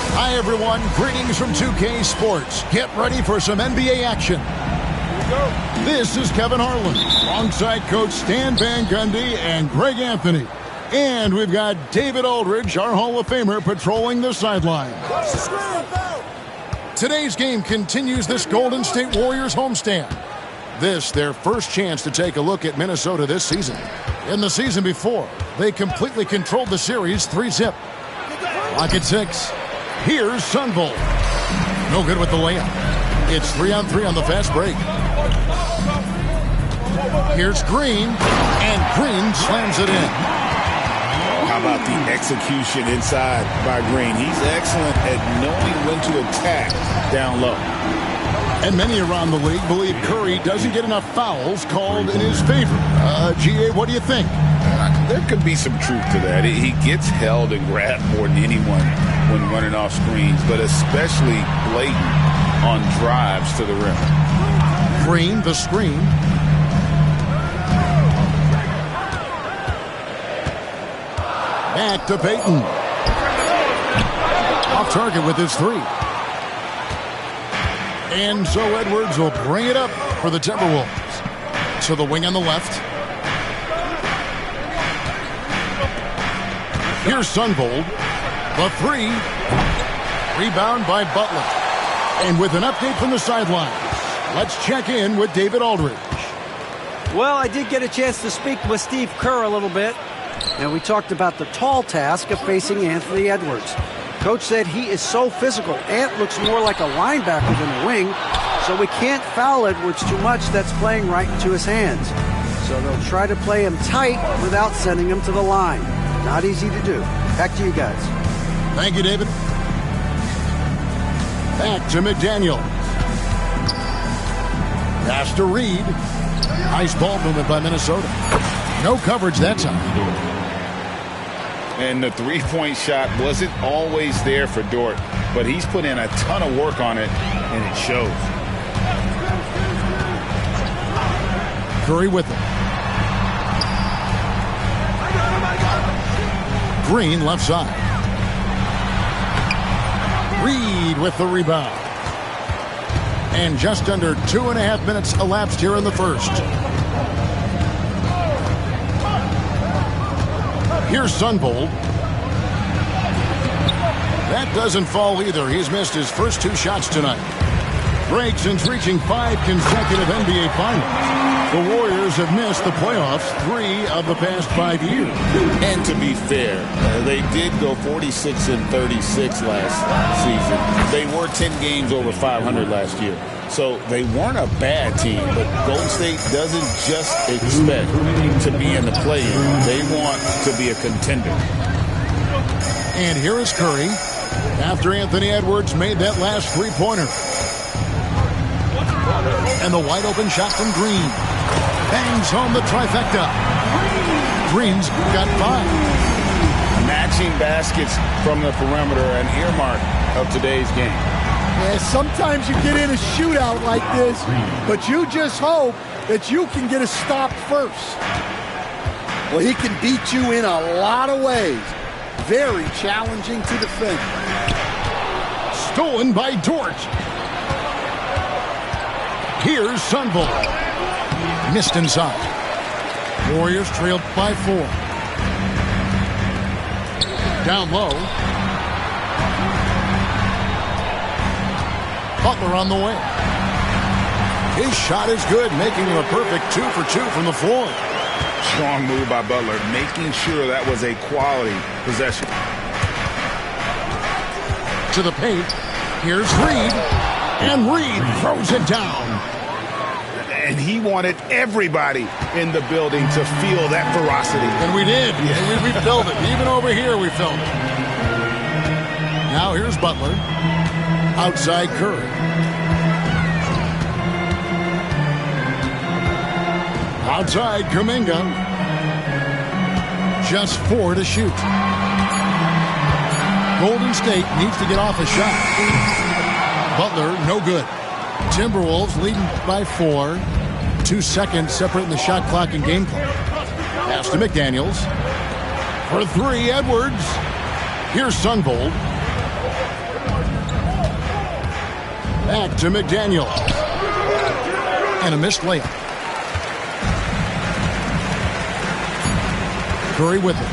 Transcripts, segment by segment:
Hi, everyone. Greetings from 2K Sports. Get ready for some NBA action. This is Kevin Harlan, alongside Coach Stan Van Gundy and Greg Anthony. And we've got David Aldridge, our Hall of Famer, patrolling the sideline. Today's game continues this Golden State Warriors homestand. This, their first chance to take a look at Minnesota this season. In the season before, they completely controlled the series 3-0. Clock at 6. Here's Sunvolt. No good with the layup. It's 3-on-3 on the fast break. Here's Green, and Green slams it in. How about the execution inside by Green? He's excellent at knowing when to attack down low. And many around the league believe Curry doesn't get enough fouls called in his favor. GA, what do you think? There could be some truth to that. He gets held and grabbed more than anyone when running off screens, but especially blatant on drives to the rim. Green, the screen. Back to Payton. Off target with his three. And so Edwards will bring it up for the Timberwolves. To the wing on the left. Here's Sunvolt. The three. Rebound by Butler. And with an update from the sidelines, let's check in with David Aldridge. Well, I did get a chance to speak with Steve Kerr a little bit, and we talked about the tall task of facing Anthony Edwards. Coach said he is so physical. Ant looks more like a linebacker than a wing, so we can't foul Edwards too much. That's playing right into his hands. So they'll try to play him tight without sending him to the line. Not easy to do. Back to you guys. Thank you, David. Back to McDaniel. Pass to Reed. Nice ball movement by Minnesota. No coverage that time. And the three-point shot wasn't always there for Dort, but he's put in a ton of work on it, and it shows. Curry with it. Green left side. Reed with the rebound. And just under 2.5 minutes elapsed here in the first. Here's Sunvolt. That doesn't fall either. He's missed his first 2 shots tonight. Break since reaching 5 consecutive NBA Finals. The Warriors have missed the playoffs 3 of the past 5 years. And to be fair, they did go 46-36 last season. They were 10 games over 500 last year. So they weren't a bad team, but Golden State doesn't just expect to be in the play-in. They want to be a contender. And here is Curry after Anthony Edwards made that last three-pointer. And the wide-open shot from Green. Bangs home the trifecta. Green's got 5. Matching baskets from the perimeter, an earmark of today's game. Yeah, sometimes you get in a shootout like this, but you just hope that you can get a stop first. Well, he can beat you in a lot of ways. Very challenging to defend. Stolen by Dort. Here's Sunvolt. Missed inside. Warriors trailed by 4. Down low. Butler on the way. His shot is good, making him a perfect 2 for 2 from the floor. Strong move by Butler, making sure that was a quality possession. To the paint. Here's Reed. And Reed throws it down. And he wanted everybody in the building to feel that ferocity. And we did. Yeah. We felt it. Even over here, we felt it. Now here's Butler. Outside Curry. Outside Kuminga. Just 4 to shoot. Golden State needs to get off a shot. Butler, no good. Timberwolves leading by 4. 2 seconds separating the shot clock and game clock. Pass to McDaniels. For 3, Edwards. Here's Sunvold. Back to McDaniels. And a missed layup. Curry with it.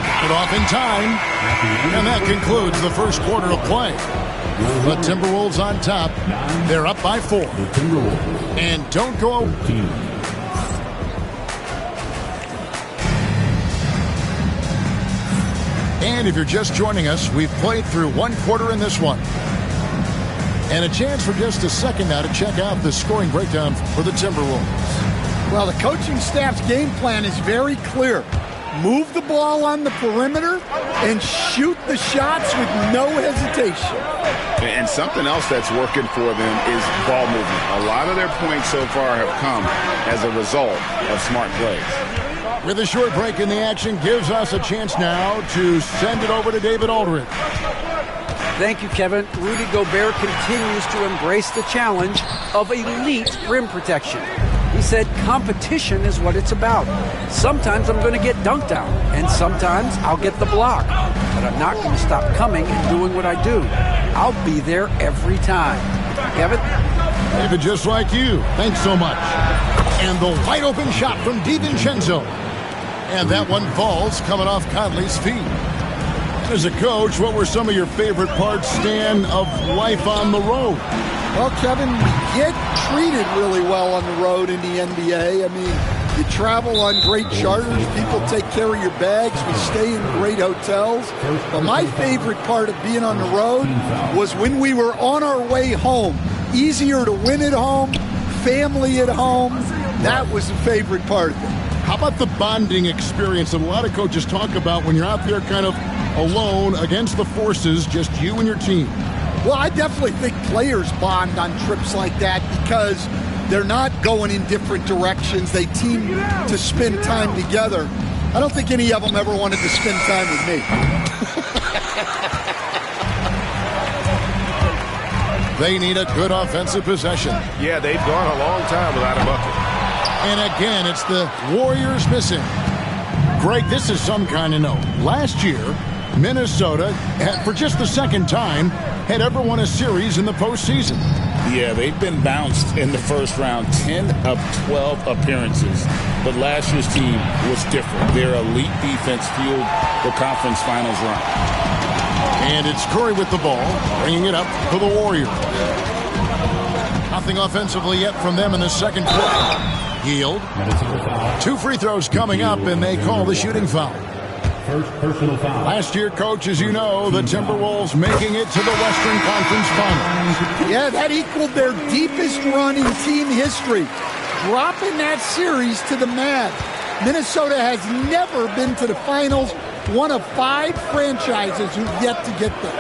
Got it off in time. And that concludes the first quarter of play. The Timberwolves on top. They're up by 4. And don't go. And if you're just joining us, we've played through 1 quarter in this one. And a chance for just a second now to check out the scoring breakdown for the Timberwolves. Well, the coaching staff's game plan is very clear. Move the ball on the perimeter and shoot the shots with no hesitation. And something else that's working for them is ball movement. A lot of their points so far have come as a result of smart plays. With a short break in the action, gives us a chance now to send it over to David Aldridge. Thank you, Kevin. Rudy Gobert continues to embrace the challenge of elite rim protection. He said competition is what it's about. Sometimes I'm going to get dunked out, and sometimes I'll get the block. But I'm not going to stop coming and doing what I do. I'll be there every time. Kevin? David, just like you. Thanks so much. And the wide open shot from DiVincenzo. And that one falls coming off Conley's feet. As a coach, what were some of your favorite parts, Stan, of life on the road? Well, Kevin, we get treated really well on the road in the NBA. I mean, you travel on great charters. People take care of your bags. We stay in great hotels. But my favorite part of being on the road was when we were on our way home. Easier to win at home, family at home. That was the favorite part of it. How about the bonding experience that a lot of coaches talk about when you're out there kind of alone against the forces, just you and your team? Well, I definitely think players bond on trips like that because they're not going in different directions. They team to spend time together. I don't think any of them ever wanted to spend time with me. They need a good offensive possession. Yeah, they've gone a long time without a bucket. And again, it's the Warriors missing. Greg, this is some kind of note. Last year, Minnesota, for just the second time, had ever won a series in the postseason. Yeah, they've been bounced in the first round, 10 of 12 appearances. But last year's team was different. Their elite defense fueled the conference finals run. And it's Curry with the ball, bringing it up for the Warriors. Nothing offensively yet from them in the second quarter. Yield. 2 free throws coming up, and they call the shooting foul. First personal foul. Last year, coach, as you know, the Timberwolves making it to the Western Conference Finals. Yeah, that equaled their deepest run in team history, dropping that series to the Mavs. Minnesota has never been to the finals, one of 5 franchises who've yet to get there.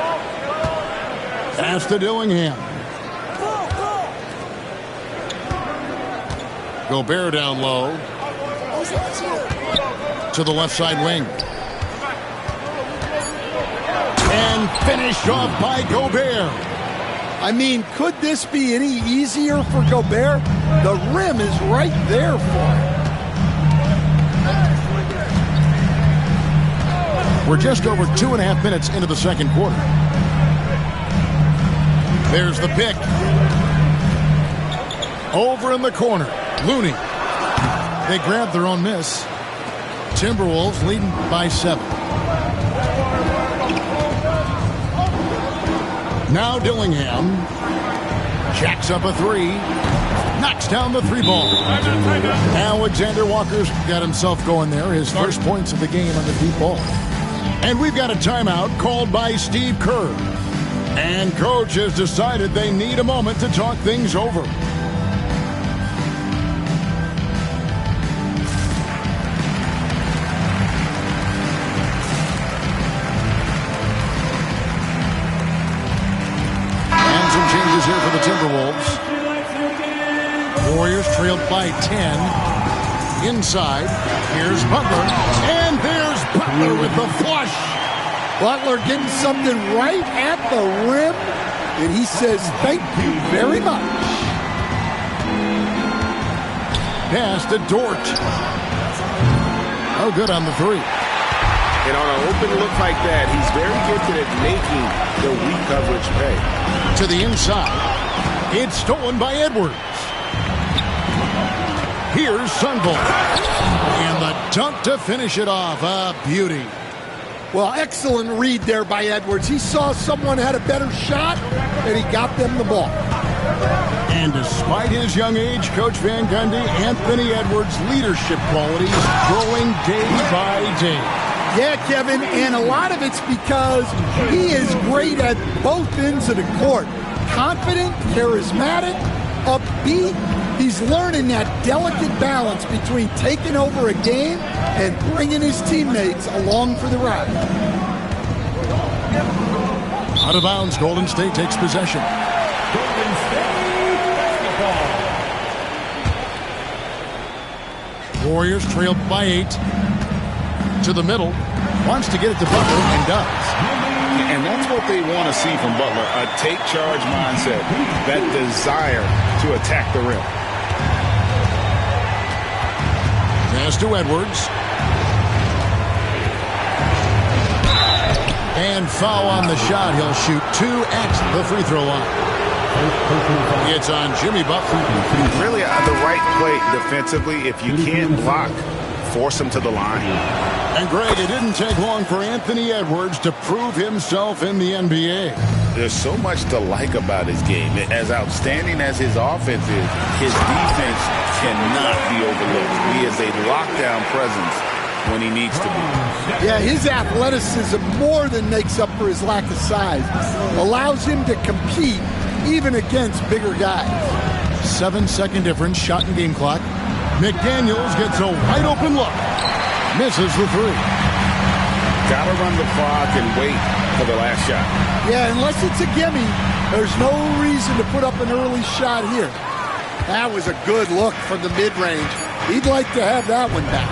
Pass to Dillingham. Gobert down low. To the left side wing. And finished off by Gobert. I mean, could this be any easier for Gobert? The rim is right there for him. We're just over 2.5 minutes into the second quarter. There's the pick. Over in the corner. Looney. They grabbed their own miss. Timberwolves leading by 7. Now Dillingham jacks up a 3. Knocks down the 3-ball. Alexander Walker's got himself going there. His first points of the game on the deep ball. And we've got a timeout called by Steve Kerr. And coach has decided they need a moment to talk things over. Here for the Timberwolves. Warriors trailed by 10. Inside, here's Butler. And there's Butler with the flush. Butler getting something right at the rim, and he says, thank you very much. Pass to Dort. Oh, good on the three. And on an open look like that, he's very gifted at making the weak coverage pay. To the inside. It's stolen by Edwards. Here's Sunville. And the dunk to finish it off. A beauty. Well, excellent read there by Edwards. He saw someone had a better shot, and he got them the ball. And despite his young age, Coach Van Gundy, Anthony Edwards' leadership qualities growing day by day. Yeah, Kevin, and a lot of it's because he is great at both ends of the court. Confident, charismatic, upbeat. He's learning that delicate balance between taking over a game and bringing his teammates along for the ride. Out of bounds, Golden State takes possession. Golden State basketball. Warriors trail by 8. To the middle. Wants to get it to Butler and does. And that's what they want to see from Butler, a take-charge mindset, that desire to attack the rim. Pass to Edwards. And foul on the shot. He'll shoot 2 at the free throw line. It's on Jimmy Butler. Really the right play defensively. If you can't block, force him to the line. And Greg, it didn't take long for Anthony Edwards to prove himself in the NBA. There's so much to like about his game. As outstanding as his offense is, his defense cannot be overlooked. He is a lockdown presence when he needs to be. Yeah, his athleticism more than makes up for his lack of size. Allows him to compete even against bigger guys. 7-second difference, shot and game clock. McDaniels gets a wide open look. Misses the three. Gotta run the clock and wait for the last shot. Yeah, unless it's a gimme, there's no reason to put up an early shot here. That was a good look from the mid-range. He'd like to have that one back.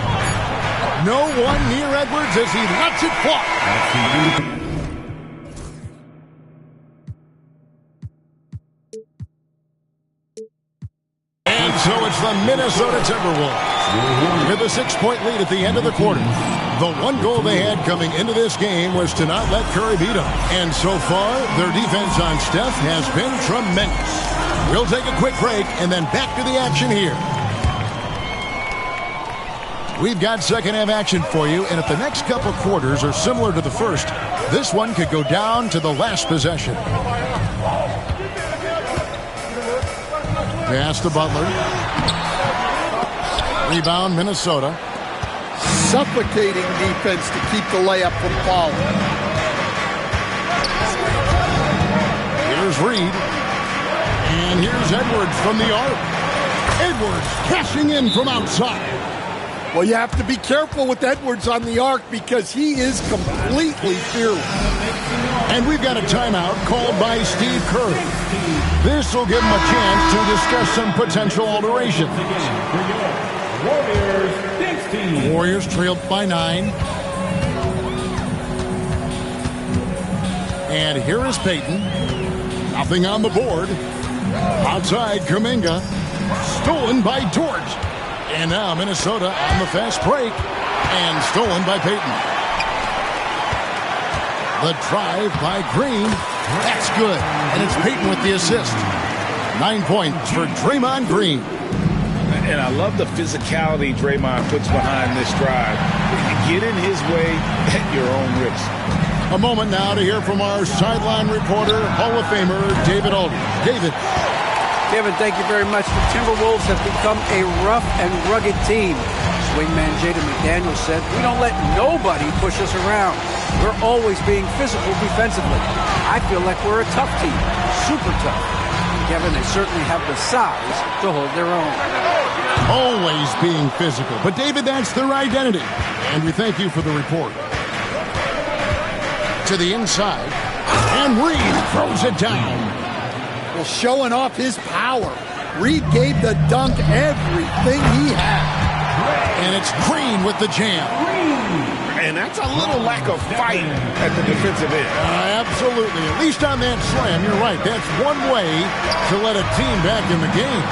No one near Edwards as he lets it fly. And so it's the Minnesota Timberwolves with a 6-point lead at the end of the quarter. The one goal they had coming into this game was to not let Curry beat them. And so far, their defense on Steph has been tremendous. We'll take a quick break and then back to the action here. We've got second half action for you, and if the next couple quarters are similar to the first, this one could go down to the last possession. Pass to Butler. Rebound, Minnesota. Suffocating defense to keep the layup from falling. Here's Reed. And here's Edwards from the arc. Edwards cashing in from outside. Well, you have to be careful with Edwards on the arc because he is completely fearless. And we've got a timeout called by Steve Kerr. This will give him a chance to discuss some potential alterations. Warriors trailed by 9. And here is Payton. Nothing on the board. Outside, Kuminga. Stolen by Dort. And now Minnesota on the fast break. And stolen by Payton. The drive by Green. That's good. And it's Payton with the assist. 9 points for Draymond Green. And I love the physicality Draymond puts behind this drive. Get in his way at your own risk. A moment now to hear from our sideline reporter, Hall of Famer David Aldridge. David. Kevin, thank you very much. The Timberwolves have become a rough and rugged team. Swingman Jaden McDaniels said, "We don't let nobody push us around. We're always being physical defensively. I feel like we're a tough team, super tough." Kevin, they certainly have the size to hold their own. Always being physical. But, David, that's their identity. And we thank you for the report. To the inside. And Reed throws it down. Well, showing off his power. Reed gave the dunk everything he had. And it's Green with the jam. And And that's a little lack of fight at the defensive end. Absolutely. At least on that slam, you're right. That's one way to let a team back in the game.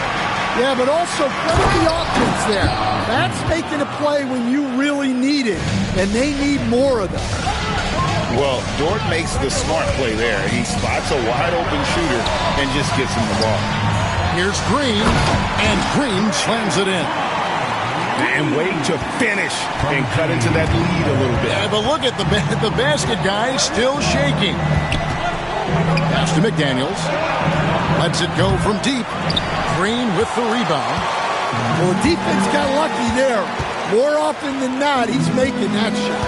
Yeah, but also credit the offense there. That's making a play when you really need it, and they need more of them. Well, Dort makes the smart play there. He spots a wide-open shooter and just gets him the ball. Here's Green, and Green slams it in. And wait to finish and cut into that lead a little bit. Yeah, but look at the basket guy still shaking. Pass to McDaniels. Lets it go from deep. Green with the rebound. Well, the defense got lucky there. More often than not, he's making that shot.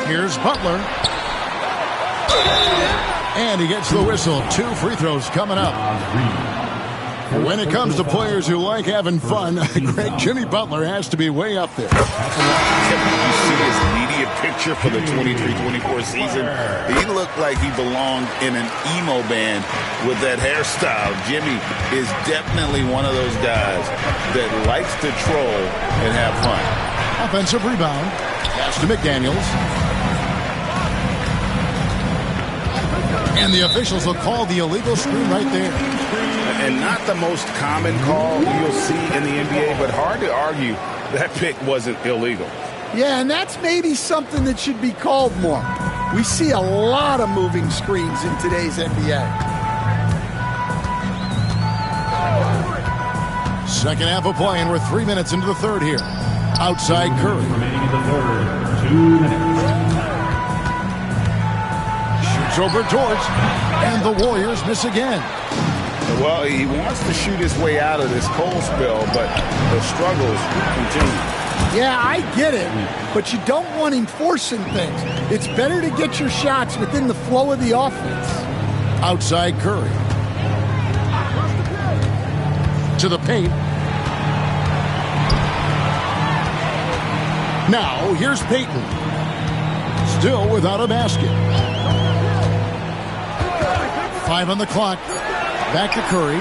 Here's Butler. And he gets the whistle. 2 free throws coming up. When it comes to players who like having fun, Greg, Jimmy Butler has to be way up there. You see his media picture for the 23-24 season? He looked like he belonged in an emo band with that hairstyle. Jimmy is definitely one of those guys that likes to troll and have fun. Offensive rebound. Pass to McDaniels. And the officials will call the illegal screen right there. And not the most common call you'll see in the NBA, but hard to argue that pick wasn't illegal. Yeah, and that's maybe something that should be called more. We see a lot of moving screens in today's NBA. Second half of play, and we're 3 minutes into the third here. Outside Curry. Remaining in the third, 2 minutes. Shoots over George, and the Warriors miss again. Well, he wants to shoot his way out of this cold spell, but the struggles continue. Yeah, I get it, but you don't want him forcing things. It's better to get your shots within the flow of the offense. Outside Curry. To the paint. Now, here's Payton. Still without a basket. 5 on the clock. Back to Curry.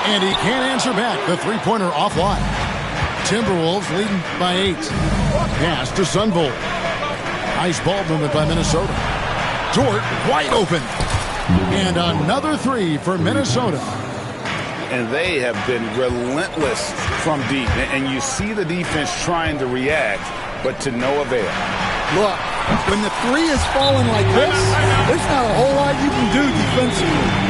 And he can't answer back. The three-pointer offline. Timberwolves leading by 8. Pass to Sunvolt. Nice ball movement by Minnesota. Dort wide open. And another 3 for Minnesota. And they have been relentless from deep. And you see the defense trying to react, but to no avail. Look, when the 3 is falling like this, there's not a whole lot you can do defensively.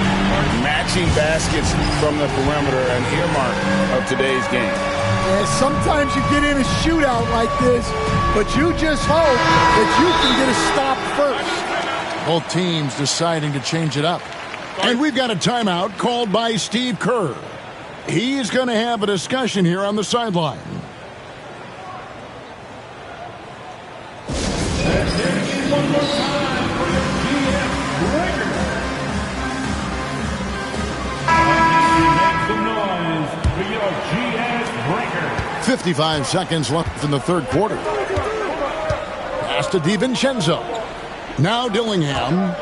Matching baskets from the perimeter, an earmark of today's game. Yeah, sometimes you get in a shootout like this, but you just hope that you can get a stop first. Both teams deciding to change it up. And we've got a timeout called by Steve Kerr. He's going to have a discussion here on the sideline. One more time for your GS record. Make some noise for your GS record. 55 seconds left in the third quarter. Pass to DiVincenzo. Now Dillingham.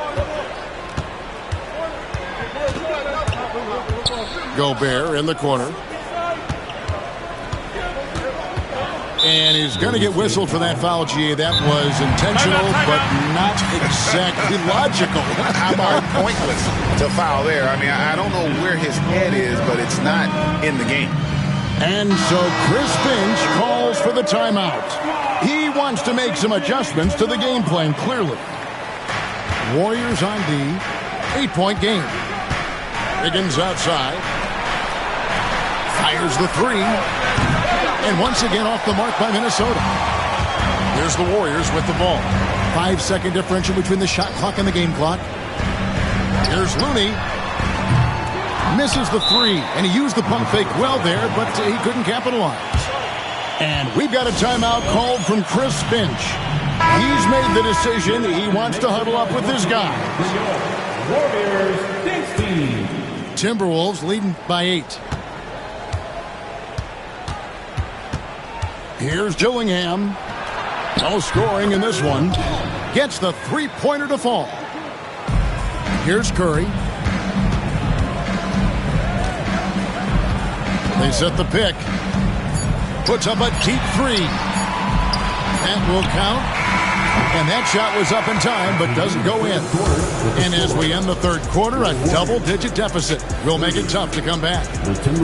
Gobert in the corner. And he's going to get whistled for that foul, G. That was intentional, but not exactly logical. How about pointless to foul there? I mean, I don't know where his head is, but it's not in the game. And so Chris Finch calls for the timeout. He wants to make some adjustments to the game plan, clearly. Warriors on D. 8-point game. Higgins outside. Fires the 3. And once again off the mark by Minnesota. Here's the Warriors with the ball. 5-second differential between the shot clock and the game clock. Here's Looney. Misses the 3, and he used the pump fake well there, but he couldn't capitalize. And we've got a timeout called from Chris Finch. He's made the decision. He wants to huddle up with his guys. Warriors 16. Timberwolves leading by 8. Here's Dillingham. No scoring in this one. Gets the three-pointer to fall. Here's Curry. They set the pick. puts up a deep three. That will count. And that shot was up in time, but doesn't go in. And as we end the third quarter, a double-digit deficit will make it tough to come back.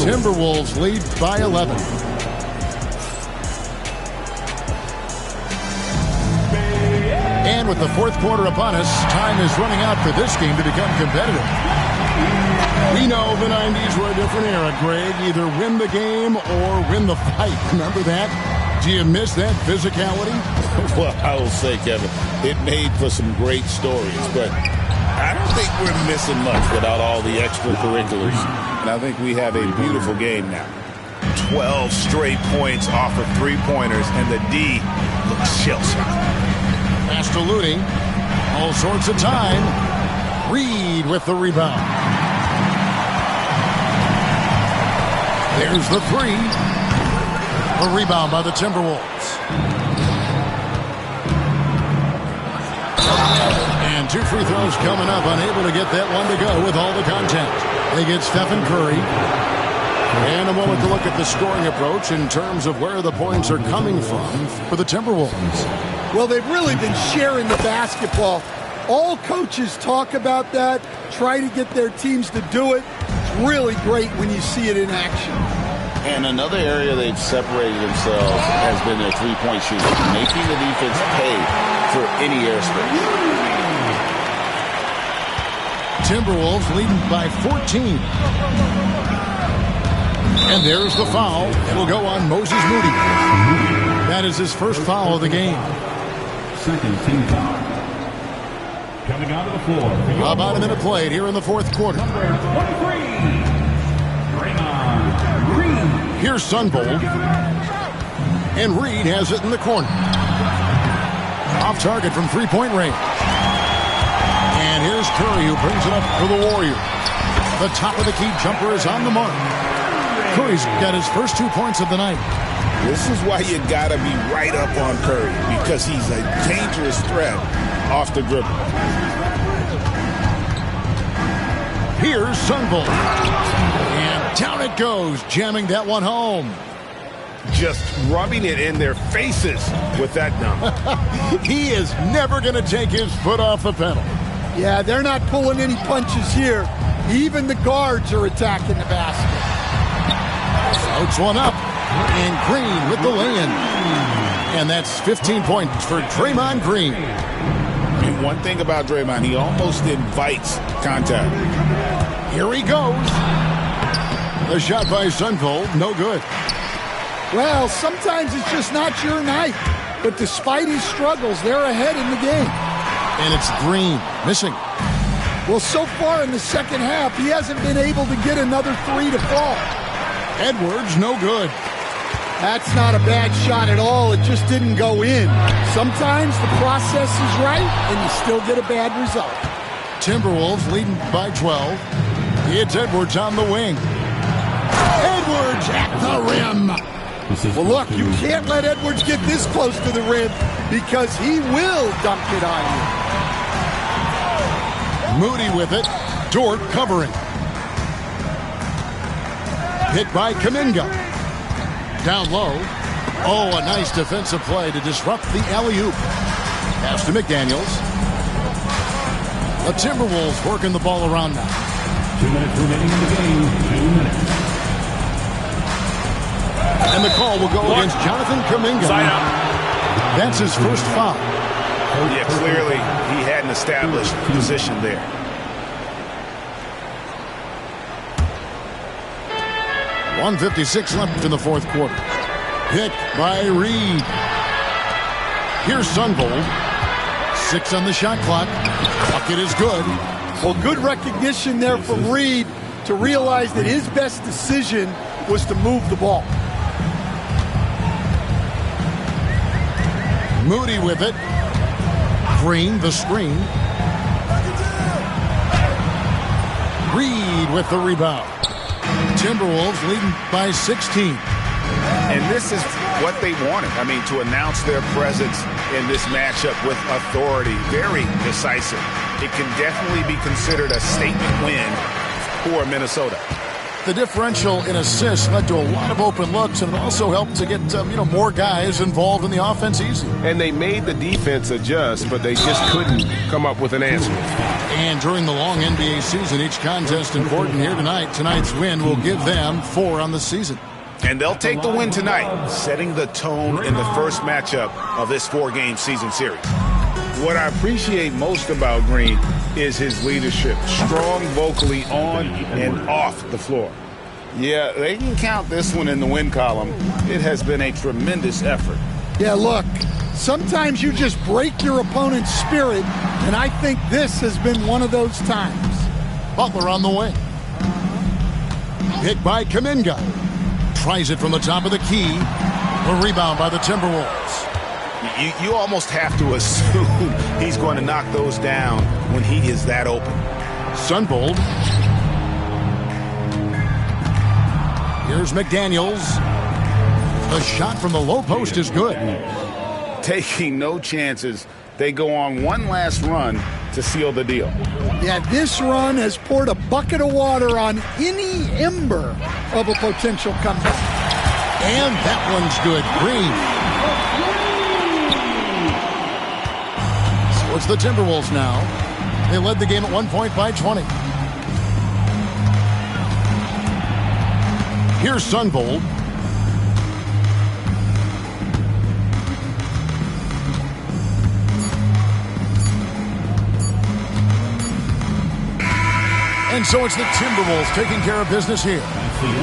Timberwolves lead by 11. And with the fourth quarter upon us, time is running out for this game to become competitive. We know the 90s were a different era, Greg. Either win the game or win the fight. Remember that? Do you miss that physicality? Well, I will say, Kevin, it made for some great stories, but I don't think we're missing much without all the extracurriculars. And I think we have a beautiful game now. 12 straight points off of three-pointers, and the D looks shell-shocked. Fast eluding. All sorts of time. Reed with the rebound. There's the three. A rebound by the Timberwolves. And two free throws coming up. Unable to get that one to go with all the contact. They get Stephen Curry. And a moment to look at the scoring approach in terms of where the points are coming from for the Timberwolves. Well, they've really been sharing the basketball. All coaches talk about that, try to get their teams to do it. It's really great when you see it in action. And another area they've separated themselves has been their three-point shooting, making the defense pay for any airspace. Timberwolves leading by 14. And there's the foul. It'll go on Moses Moody. That is his first foul of the game. Second team foul. Coming out of the floor. About a minute played here in the fourth quarter. Number 23. Here's Sunvold. And Reed has it in the corner. Off target from three-point range. And here's Curry who brings it up for the Warriors. The top of the key jumper is on the mark. Curry's got his first 2 points of the night. This is why you got to be right up on Curry, because he's a dangerous threat off the dribble. Here's Sunvold. And down it goes, jamming that one home. Just rubbing it in their faces with that dunk. He is never going to take his foot off the pedal. Yeah, they're not pulling any punches here. Even the guards are attacking the basket. Floats one up. And Green with the lay-in. And that's 15 points for Draymond Green. And one thing about Draymond, he almost invites contact. Here he goes. The shot by Sunvold, no good. Well, sometimes it's just not your night. But despite his struggles, they're ahead in the game. And it's Green missing. Well, so far in the second half, he hasn't been able to get another three to fall. Edwards, no good. That's not a bad shot at all. It just didn't go in. Sometimes the process is right, and you still get a bad result. Timberwolves leading by 12. It's Edwards on the wing. Edwards at the rim. Well, look, you can't let Edwards get this close to the rim because he will dunk it on you. Moody with it. Dort covering. Hit by Kuminga. Down low. Oh, a nice defensive play to disrupt the alley-oop. Pass to McDaniels. The Timberwolves working the ball around now. 2 minutes remaining in the game. 2 minutes. And the call will go against Jonathan Kuminga. Side out. That's his first foul. Yeah, clearly he had an established position there. .156 left in the fourth quarter. Hit by Reed. Here's Sunvold. 6 on the shot clock. Bucket is good. Well, good recognition there from Reed to realize that his best decision was to move the ball. Moody with it. Green, the screen. Reed with the rebound. Timberwolves leading by 16. And this is what they wanted. I mean, to announce their presence in this matchup with authority, very decisive. It can definitely be considered a statement win for Minnesota. The differential in assists led to a lot of open looks, and it also helped to get more guys involved in the offense easy. And they made the defense adjust, but they just couldn't come up with an answer. And during the long NBA season, each contest important here tonight. Tonight's win will give them 4 on the season. And they'll take the win tonight, setting the tone in the first matchup of this 4-game season series. What I appreciate most about Green is his leadership, strong vocally on and off the floor. Yeah, they can count this one in the win column. It has been a tremendous effort. Yeah, look, sometimes you just break your opponent's spirit, and I think this has been one of those times. Butler on the wing. Hit by Kuminga. Tries it from the top of the key. A rebound by the Timberwolves. You almost have to assume he's going to knock those down when he is that open. Sunbold. Here's McDaniels. The shot from the low post is good. Taking no chances, they go on one last run to seal the deal. Yeah, this run has poured a bucket of water on any ember of a potential comeback. And that one's good. Green. So it's the Timberwolves now. They led the game at 1 point by 20. Here's Sunbold. And so it's the Timberwolves taking care of business here.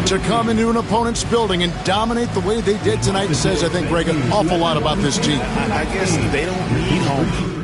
To come into an opponent's building and dominate the way they did tonight says, I think, Greg, an awful lot about this team. I guess they don't need home